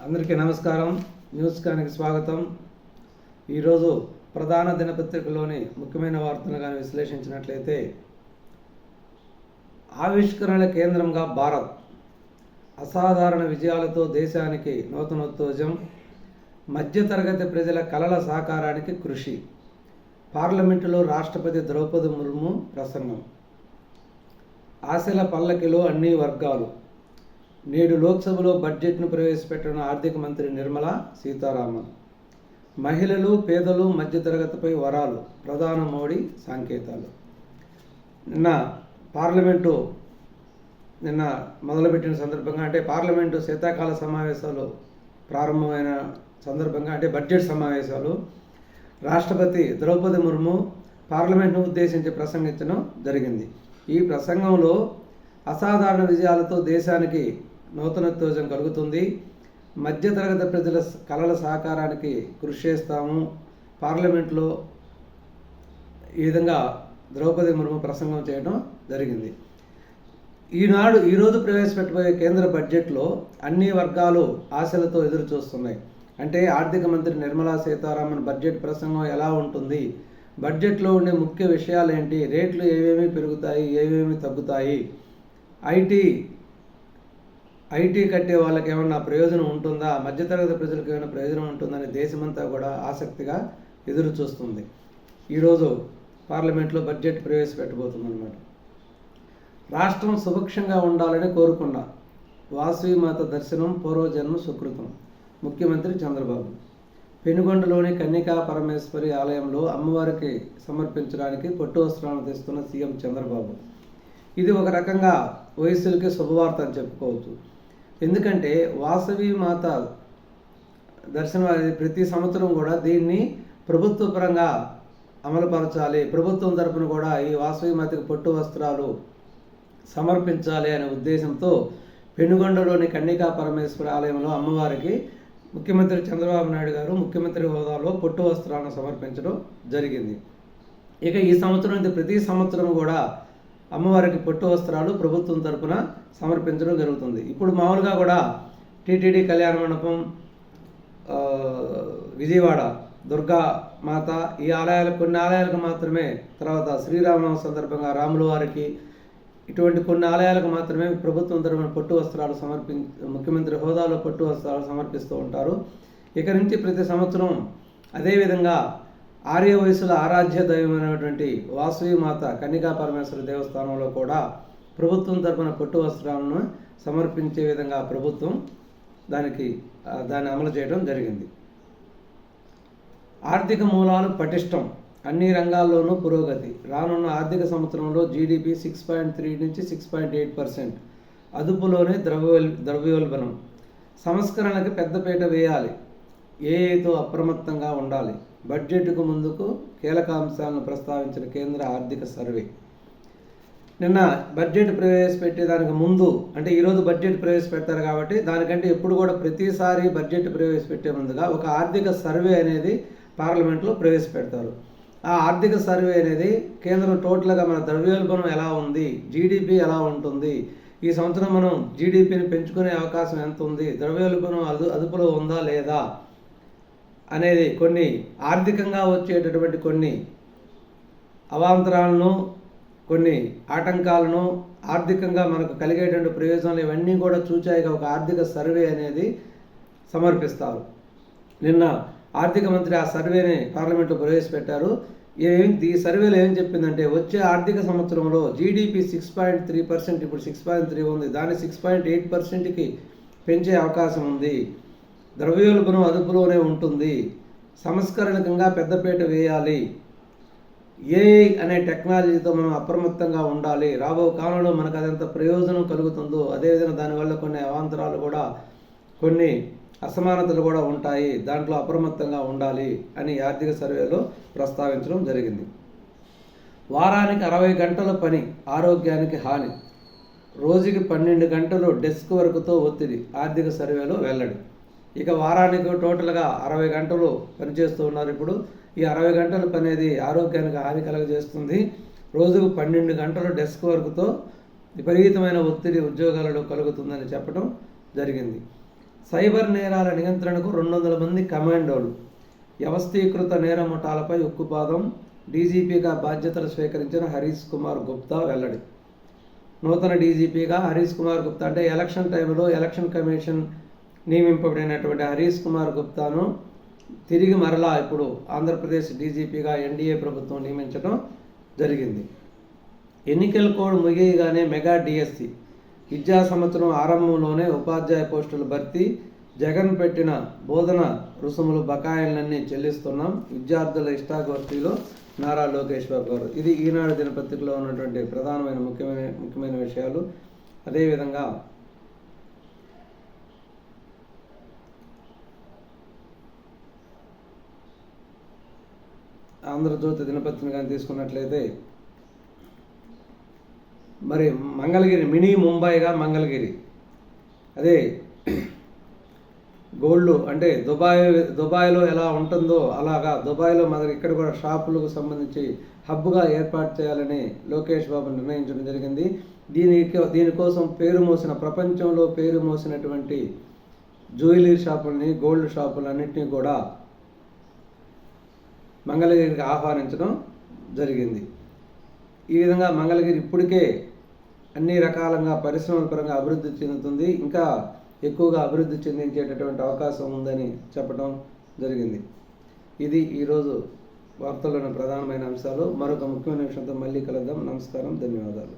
అందరికీ నమస్కారం. న్యూస్ కానికి స్వాగతం. ఈరోజు ప్రధాన దినపత్రికలోని ముఖ్యమైన వార్తలను కానీ విశ్లేషించినట్లయితే, ఆవిష్కరణల కేంద్రంగా భారత్, అసాధారణ విజయాలతో దేశానికి నూతనోత్తేజం, మధ్యతరగతి ప్రజల కలల సాకారానికి కృషి, పార్లమెంటులో రాష్ట్రపతి ద్రౌపది ముర్ము ప్రసంగం, ఆశల పల్లకిలో అన్ని వర్గాలు, నేడు లోక్సభలో బడ్జెట్ను ప్రవేశపెట్టిన ఆర్థిక మంత్రి నిర్మలా సీతారామన్, మహిళలు పేదలు మధ్యతరగతిపై వరాలు, ప్రధాని మోడీ సంకేతాలు. పార్లమెంటు నిన్న మొదలుపెట్టిన సందర్భంగా, అంటే పార్లమెంటు శీతాకాల సమావేశాలు ప్రారంభమైన సందర్భంగా, అంటే బడ్జెట్ సమావేశాలు, రాష్ట్రపతి ద్రౌపది ముర్ము పార్లమెంట్ను ఉద్దేశించి ప్రసంగించడం జరిగింది. ఈ ప్రసంగంలో అసాధారణ విజయాలతో దేశానికి నూతనోత్తేజం కలుగుతుంది, మధ్యతరగతి ప్రజల కలల సాకారానికి కృషి చేస్తాము, పార్లమెంట్లో ఈ విధంగా ద్రౌపది ముర్ము ప్రసంగం చేయడం జరిగింది. ఈరోజు ప్రవేశపెట్టబోయే కేంద్ర బడ్జెట్లో అన్ని వర్గాలు ఆశలతో ఎదురు చూస్తున్నాయి. అంటే ఆర్థిక మంత్రి నిర్మలా సీతారామన్ బడ్జెట్ ప్రసంగం ఎలా ఉంటుంది, బడ్జెట్లో ఉండే ముఖ్య విషయాలు ఏంటి, రేట్లు ఏవేమి పెరుగుతాయి, ఏవేమి తగ్గుతాయి, ఐటీ కట్టే వాళ్ళకి ఏమన్నా ప్రయోజనం ఉంటుందా, మధ్యతరగతి ప్రజలకు ఏమైనా ప్రయోజనం ఉంటుందని దేశమంతా కూడా ఆసక్తిగా ఎదురు చూస్తుంది. ఈరోజు పార్లమెంట్లో బడ్జెట్ ప్రవేశపెట్టబోతుందన్నమాట. రాష్ట్రం సుభిక్షంగా ఉండాలని కోరుకున్న వాసవిమాత దర్శనం పూర్వజన్మ సుకృతం, ముఖ్యమంత్రి చంద్రబాబు. పెనుగొండలోని కన్యకా పరమేశ్వరి ఆలయంలో అమ్మవారికి సమర్పించడానికి పట్టు వస్త్రాలను తెస్తున్న సీఎం చంద్రబాబు. ఇది ఒక రకంగా వయస్సులకి శుభవార్త అని చెప్పుకోవచ్చు. ఎందుకంటే వాసవి మాత దర్శనం అనేది ప్రతి సంవత్సరం కూడా దీన్ని ప్రభుత్వ పరంగా అమలుపరచాలి, ప్రభుత్వం తరపున కూడా ఈ వాసవి మాతకి పట్టు వస్త్రాలు సమర్పించాలి అనే ఉద్దేశంతో పెనుగొండలోని కన్యకా పరమేశ్వరి ఆలయంలో అమ్మవారికి ముఖ్యమంత్రి చంద్రబాబు నాయుడు గారు ముఖ్యమంత్రి హోదాలో పట్టు వస్త్రాలను సమర్పించడం జరిగింది. ఇక ఈ సంవత్సరం ప్రతి సంవత్సరం కూడా అమ్మవారికి పట్టు వస్త్రాలు ప్రభుత్వం తరపున సమర్పించడం జరుగుతుంది. ఇప్పుడు మామూలుగా కూడా టీటీడీ కళ్యాణ మండపం, విజయవాడ దుర్గా మాత, ఈ కొన్ని ఆలయాలకు మాత్రమే, తర్వాత శ్రీరామనవమి సందర్భంగా రాముల వారికి, ఇటువంటి కొన్ని ఆలయాలకు మాత్రమే ప్రభుత్వం తరపున పట్టు వస్త్రాలు ముఖ్యమంత్రి హోదాలో పట్టు వస్త్రాలు సమర్పిస్తూ ఉంటారు. ఇక నుంచి ప్రతి సంవత్సరం అదేవిధంగా ఆర్య వయసుల ఆరాధ్య దైవమైనటువంటి వాసవి మాత కన్యకా పరమేశ్వరి దేవస్థానంలో కూడా ప్రభుత్వం తరపున పట్టు వస్త్రాలను సమర్పించే విధంగా ప్రభుత్వం దాన్ని అమలు చేయడం జరిగింది. ఆర్థిక మూలాలు పటిష్టం, అన్ని రంగాల్లోనూ పురోగతి. రానున్న ఆర్థిక సంవత్సరంలో జీడిపి 6.3 నుంచి 6.8%, అదుపులోనే ద్రవ్యోల్బణం. సంస్కరణలకు పెద్దపీట వేయాలి, ఏఐతో అప్రమత్తంగా ఉండాలి. బడ్జెట్కు ముందుకు కీలక అంశాలను ప్రస్తావించిన కేంద్ర ఆర్థిక సర్వే. నిన్న బడ్జెట్ ప్రవేశపెట్టేదానికి ముందు, అంటే ఈరోజు బడ్జెట్ ప్రవేశపెడతారు కాబట్టి దానికంటే ఎప్పుడు కూడా ప్రతిసారి బడ్జెట్ ప్రవేశపెట్టే ముందుగా ఒక ఆర్థిక సర్వే అనేది పార్లమెంట్లో ప్రవేశపెడతారు. ఆ ఆర్థిక సర్వే అనేది కేంద్రం టోటల్గా మన ద్రవ్యోల్బణం ఎలా ఉంది, జీడిపి ఎలా ఉంటుంది, ఈ సంవత్సరం మనం జీడిపిని పెంచుకునే అవకాశం ఎంత ఉంది, ద్రవ్యోల్బణం అదుపులో ఉందా లేదా అనేది కొన్ని ఆర్థికంగా వచ్చేటటువంటి కొన్ని అవాంతరాలను, కొన్ని ఆటంకాలను, ఆర్థికంగా మనకు కలిగేటువంటి ప్రయోజనాలు ఇవన్నీ కూడా చూచాయిగా ఒక ఆర్థిక సర్వే అనేది సమర్పిస్తారు. నిన్న ఆర్థిక మంత్రి ఆ సర్వేని పార్లమెంట్లో ప్రవేశపెట్టారు. ఈ సర్వేలో ఏం చెప్పిందంటే, వచ్చే ఆర్థిక సంవత్సరంలో జీడిపి 6.3%, ఇప్పుడు 6.3 ఉంది, దాన్ని 6.8%కి పెంచే అవకాశం ఉంది, ద్రవ్యోల్బణం అదుపులోనే ఉంటుంది, సంస్కరణకంగా పెద్దపీట వేయాలి, ఏఐ అనే టెక్నాలజీతో మనం అప్రమత్తంగా ఉండాలి, రాబో కాలంలో మనకు అదంత ప్రయోజనం కలుగుతుందో అదేవిధంగా దానివల్ల కొన్ని అవాంతరాలు కూడా, కొన్ని అసమానతలు కూడా ఉంటాయి, దాంట్లో అప్రమత్తంగా ఉండాలి అని ఆర్థిక సర్వేలో ప్రస్తావించడం జరిగింది. వారానికి 60 గంటల పని ఆరోగ్యానికి హాని, రోజుకి 12 గంటలు డెస్క్ వర్క్తో ఒత్తిడి, ఆర్థిక సర్వేలో వెల్లడి. ఇక వారానికి టోటల్గా 60 గంటలు పనిచేస్తూ ఉన్నారు. ఇప్పుడు ఈ 60 గంటల పని అనేది ఆరోగ్యానికి హాని కలగజేస్తుంది. రోజుకు 12 గంటలు డెస్క్ వర్క్తో విపరీతమైన ఒత్తిడి ఉద్యోగాలలో కలుగుతుందని చెప్పడం జరిగింది. సైబర్ నేరాల నియంత్రణకు 200 మంది కమాండోలు. వ్యవస్థీకృత నేర ముఠాలపై ఉక్కుపాదం. డీజీపీగా బాధ్యతలు స్వీకరించిన హరీష్ కుమార్ గుప్తా వెల్లడి. నూతన డీజీపీగా హరీష్ కుమార్ గుప్తా అంటే ఎలక్షన్ టైంలో ఎలక్షన్ కమిషన్ నియమింపబడినటువంటి హరీష్ కుమార్ గుప్తాను తిరిగి మరలా ఇప్పుడు ఆంధ్రప్రదేశ్ డీజీపీగా ఎన్డీఏ ప్రభుత్వం నియమించడం జరిగింది. ఎన్నికల కోడ్ ముగియగానే మెగా డిఎస్సి. విద్యా సంవత్సరం ఆరంభంలోనే ఉపాధ్యాయ పోస్టుల భర్తీ. జగన్ పెట్టిన బోధన రుసుములు బకాయిలన్నీ చెల్లిస్తున్నాం. విద్యార్థుల ఇష్టాగోష్ఠిలో నారా లోకేష్ బాబు గారు. ఇది ఈనాడు దినపత్రికలో ఉన్నటువంటి ప్రధానమైన ముఖ్యమైన విషయాలు. అదేవిధంగా ఆంధ్రజ్యోతి దినపత్రిక కానీ తీసుకున్నట్లయితే మరి మంగళగిరి మినీ ముంబైగా మంగళగిరి. అదే గోల్డ్ అంటే దుబాయ్లో ఎలా ఉంటుందో అలాగా దుబాయ్లో మనకి ఇక్కడ కూడా షాపులకు సంబంధించి హబ్గా ఏర్పాటు చేయాలని లోకేష్ బాబు నిర్ణయించడం జరిగింది. దీనికోసం ప్రపంచంలో పేరు మోసినటువంటి జ్యువెలరీ షాపుల్ని, గోల్డ్ షాపులన్నింటినీ కూడా మంగళగిరికి ఆహ్వానించడం జరిగింది. ఈ విధంగా మంగళగిరి ఇప్పటికే అన్ని రకాలుగా పరిశ్రమల పరంగా అభివృద్ధి చెందుతుంది. ఇంకా ఎక్కువగా అభివృద్ధి చెందించేటటువంటి అవకాశం ఉందని చెప్పడం జరిగింది. ఇది ఈరోజు వార్తల్లోని ప్రధానమైన అంశాలు. మరొక ముఖ్యమైన విషయంతో మళ్ళీ కలుద్దాం. నమస్కారం, ధన్యవాదాలు.